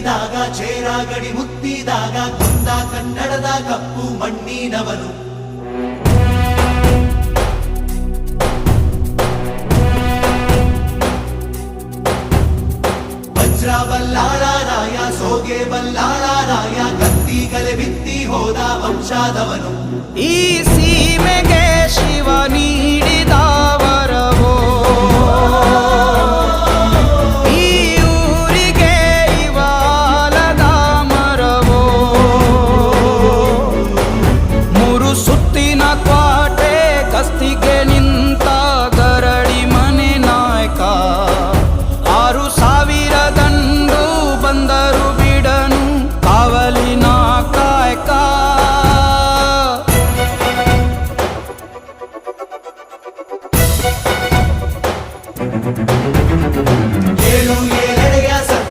ಮೆತ್ತಿದಾಗ ಚೇರ ಗಡಿ ಮುತ್ತಿದಾಗ ಕುಂದ ಕನ್ನಡದ ಕಪ್ಪು ಮಣ್ಣಿನವನು. ವಜ್ರ ಬಲ್ಲಾಳರಾಯ ಸೋಗೆ ಬಲ್ಲಾಳರಾಯ ಕತ್ತಿಗಲೆ ಬಿತ್ತಿ ಹೋದ ವಂಶಾದವನು. ಈ ಸೀಮೆಗೆ ಶಿವ ನೀಡಿದ